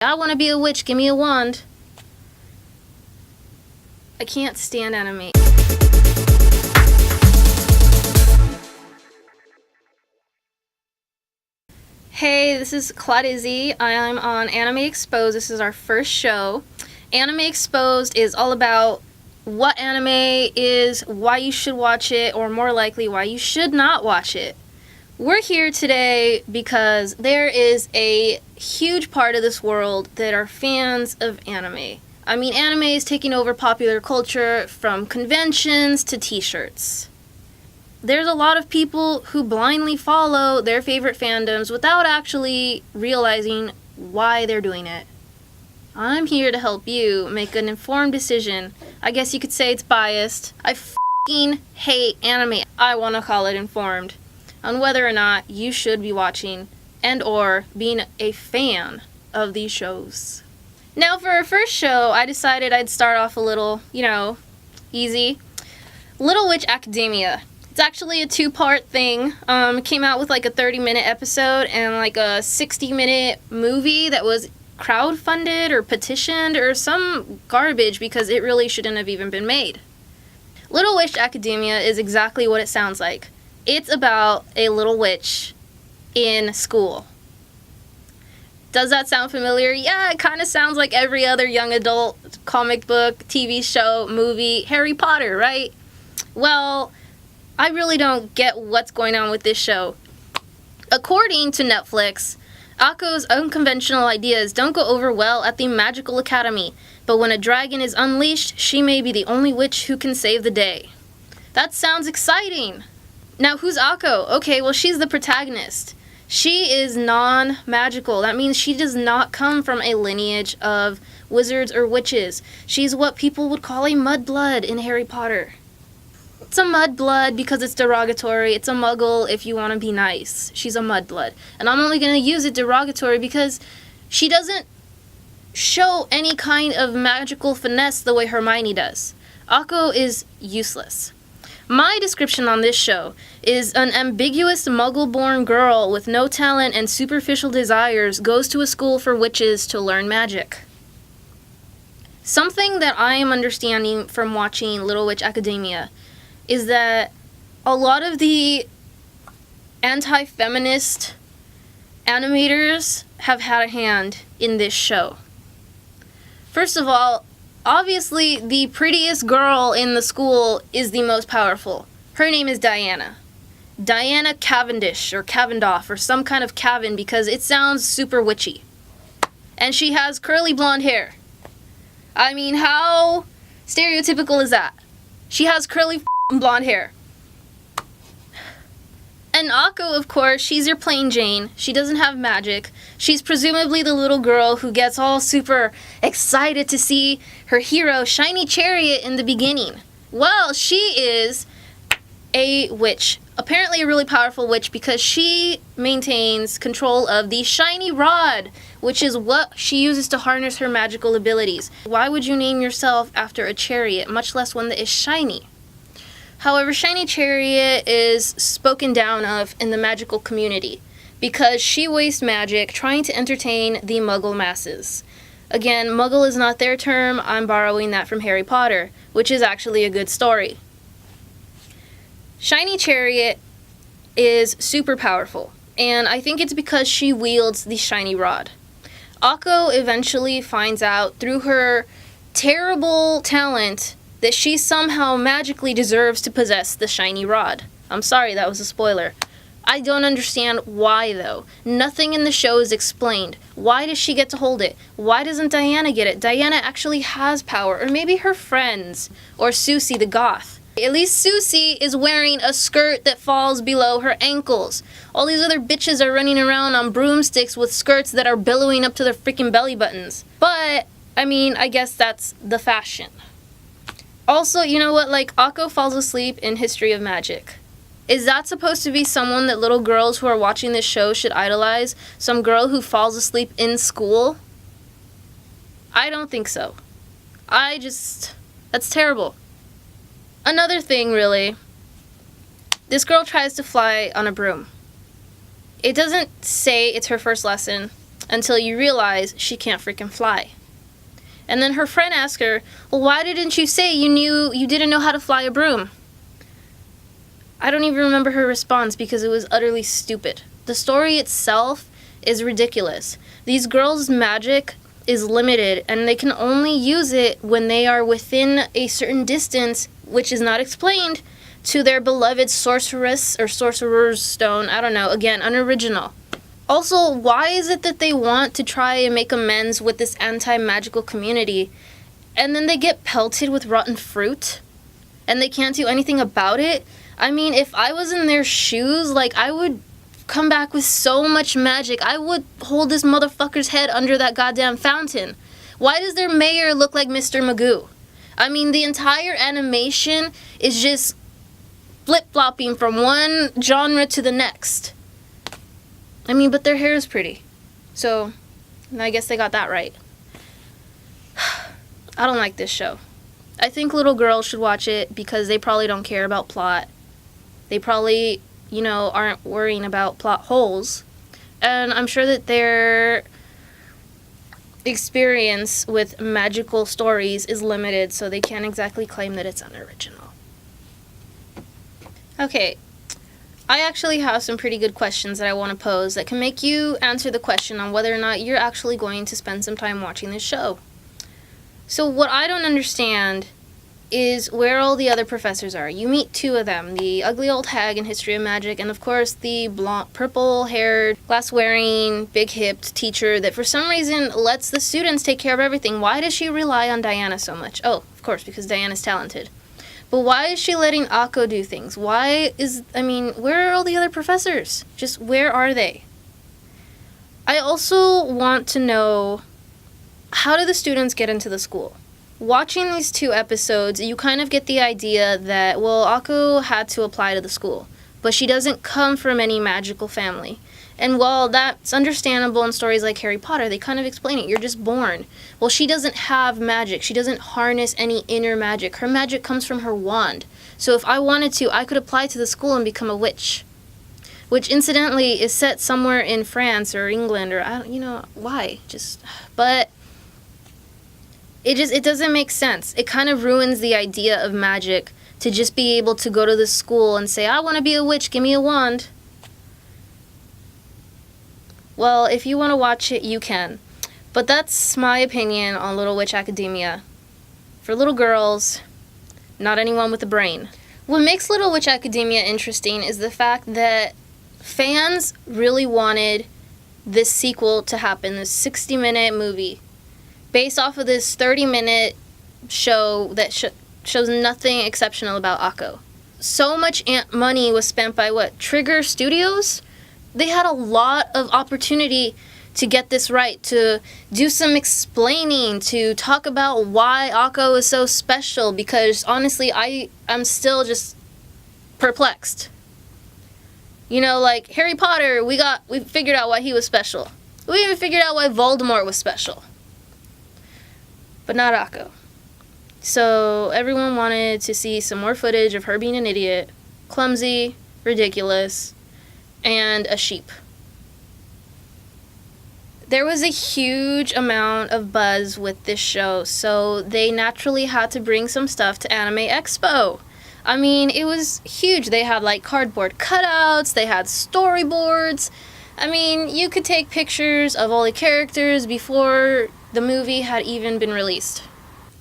I want to be a witch, give me a wand. I can't stand anime. Hey, this is Claudizzy. I'm on Anime Exposed. This is our first show. Anime Exposed is all about what anime is, why you should watch it, or more likely, why you should not watch it. We're here today because there is a huge part of this world that are fans of anime. I mean, anime is taking over popular culture from conventions to t-shirts. There's a lot of people who blindly follow their favorite fandoms without actually realizing why they're doing it. I'm here to help you make an informed decision. I guess you could say it's biased. I f***ing hate anime. I want to call it informed on whether or not you should be watching and or being a fan of these shows. Now for our first show, I decided I'd start off a little, easy. Little Witch Academia. It's actually a two-part thing. It came out with like a 30-minute episode and like a 60-minute movie that was crowdfunded or petitioned or some garbage because it really shouldn't have even been made. Little Witch Academia is exactly what it sounds like. It's about a little witch in school. Does that sound familiar? Yeah, it kind of sounds like every other young adult comic book, TV show, movie, Harry Potter, right? Well, I really don't get what's going on with this show. According to Netflix, Akko's unconventional ideas don't go over well at the Magical Academy, but when a dragon is unleashed, she may be the only witch who can save the day. That sounds exciting! Now, who's Akko? Okay, well, she's the protagonist. She is non-magical. That means she does not come from a lineage of wizards or witches. She's what people would call a mudblood in Harry Potter. It's a mudblood because it's derogatory. It's a muggle if you want to be nice. She's a mudblood. And I'm only going to use it derogatory because she doesn't show any kind of magical finesse the way Hermione does. Akko is useless. My description on this show is an ambiguous muggle-born girl with no talent and superficial desires goes to a school for witches to learn magic. Something that I am understanding from watching Little Witch Academia is that a lot of the anti-feminist animators have had a hand in this show. First of all, obviously, the prettiest girl in the school is the most powerful. Her name is Diana. Diana Cavendish, or Cavendoff, or some kind of Cavan, because it sounds super witchy. And she has curly blonde hair. I mean, how stereotypical is that? She has curly blonde hair. And Akko, of course, she's your plain Jane. She doesn't have magic. She's presumably the little girl who gets all super excited to see her hero, Shiny Chariot, in the beginning. Well, she is a witch. Apparently a really powerful witch because she maintains control of the shiny rod, which is what she uses to harness her magical abilities. Why would you name yourself after a chariot, much less one that is shiny? However, Shiny Chariot is spoken down of in the magical community because she wastes magic trying to entertain the muggle masses. Again, muggle is not their term, I'm borrowing that from Harry Potter, which is actually a good story. Shiny Chariot is super powerful, and I think it's because she wields the shiny rod. Akko eventually finds out through her terrible talent that she somehow magically deserves to possess the shiny rod. I'm sorry, that was a spoiler. I don't understand why, though. Nothing in the show is explained. Why does she get to hold it? Why doesn't Diana get it? Diana actually has power, or maybe her friends, or Susie the goth. At least Susie is wearing a skirt that falls below her ankles. All these other bitches are running around on broomsticks with skirts that are billowing up to their freaking belly buttons. But, I mean, I guess that's the fashion. Also, you know what, like, Akko falls asleep in History of Magic. Is that supposed to be someone that little girls who are watching this show should idolize? Some girl who falls asleep in school? I don't think so. That's terrible. Another thing, really. This girl tries to fly on a broom. It doesn't say it's her first lesson. until you realize she can't freaking fly. And then her friend asks her, well, why didn't you say you didn't know how to fly a broom? I don't even remember her response because it was utterly stupid. The story itself is ridiculous. These girls' magic is limited, and they can only use it when they are within a certain distance, which is not explained, to their beloved sorceress or sorcerer's stone. I don't know. Again, unoriginal. Also, why is it that they want to try and make amends with this anti-magical community, and then they get pelted with rotten fruit, and they can't do anything about it? I mean, if I was in their shoes, like, I would come back with so much magic. I would hold this motherfucker's head under that goddamn fountain. Why does their mayor look like Mr. Magoo? I mean, the entire animation is just flip-flopping from one genre to the next. I mean, but their hair is pretty. So, I guess they got that right. I don't like this show. I think little girls should watch it because they probably don't care about plot. They probably, aren't worrying about plot holes. And I'm sure that their experience with magical stories is limited, so they can't exactly claim that it's unoriginal. Okay, I actually have some pretty good questions that I want to pose that can make you answer the question on whether or not you're actually going to spend some time watching this show. So what I don't understand is where all the other professors are. You meet two of them, the ugly old hag in History of Magic, and of course the blonde, purple-haired, glass-wearing, big-hipped teacher that for some reason lets the students take care of everything. Why does she rely on Diana so much? Oh, of course, because Diana's talented. But why is she letting Akko do things? Where are all the other professors? Just where are they? I also want to know, how do the students get into the school? Watching these two episodes, you kind of get the idea that, well, Akko had to apply to the school, but she doesn't come from any magical family. And while that's understandable in stories like Harry Potter, they kind of explain it. You're just born. Well, she doesn't have magic. She doesn't harness any inner magic. Her magic comes from her wand. So if I wanted to, I could apply to the school and become a witch. Which, incidentally, is set somewhere in France or England or, why? But it doesn't make sense. It kind of ruins the idea of magic to just be able to go to the school and say, I want to be a witch, give me a wand. Well, if you want to watch it, you can. But that's my opinion on Little Witch Academia. For little girls, not anyone with a brain. What makes Little Witch Academia interesting is the fact that fans really wanted this sequel to happen, this 60-minute movie, based off of this 30-minute show that shows nothing exceptional about Akko. So much money was spent by, Trigger Studios? They had a lot of opportunity to get this right, to do some explaining, to talk about why Akko is so special, because honestly, I'm still just perplexed. Like Harry Potter, we figured out why he was special. We even figured out why Voldemort was special. But not Akko. So everyone wanted to see some more footage of her being an idiot, clumsy, ridiculous, and a sheep. There was a huge amount of buzz with this show, so they naturally had to bring some stuff to Anime Expo. I mean, it was huge. They had cardboard cutouts, they had storyboards. I mean, you could take pictures of all the characters before the movie had even been released.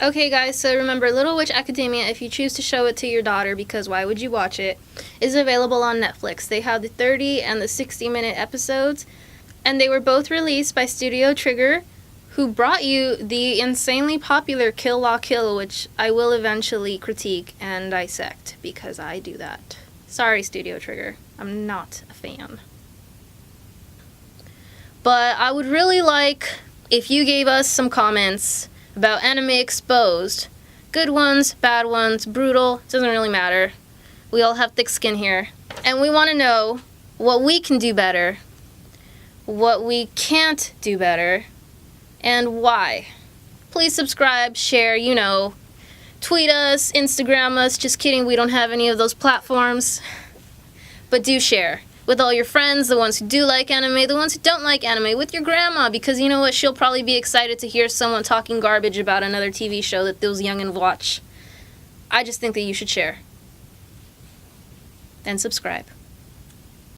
Okay guys, so remember, Little Witch Academia, if you choose to show it to your daughter, because why would you watch it, is available on Netflix. They have the 30 and the 60-minute episodes, and they were both released by Studio Trigger, who brought you the insanely popular Kill La Kill, which I will eventually critique and dissect, because I do that. Sorry, Studio Trigger. I'm not a fan. But I would really like if you gave us some comments about Anime Exposed. Good ones, bad ones, brutal, doesn't really matter. We all have thick skin here. And we want to know what we can do better, what we can't do better, and why. Please subscribe, share, tweet us, Instagram us. Just kidding, we don't have any of those platforms. But do share. with all your friends, the ones who do like anime, the ones who don't like anime, with your grandma, because you know what? She'll probably be excited to hear someone talking garbage about another TV show that those youngins watch. I just think that you should share. And subscribe.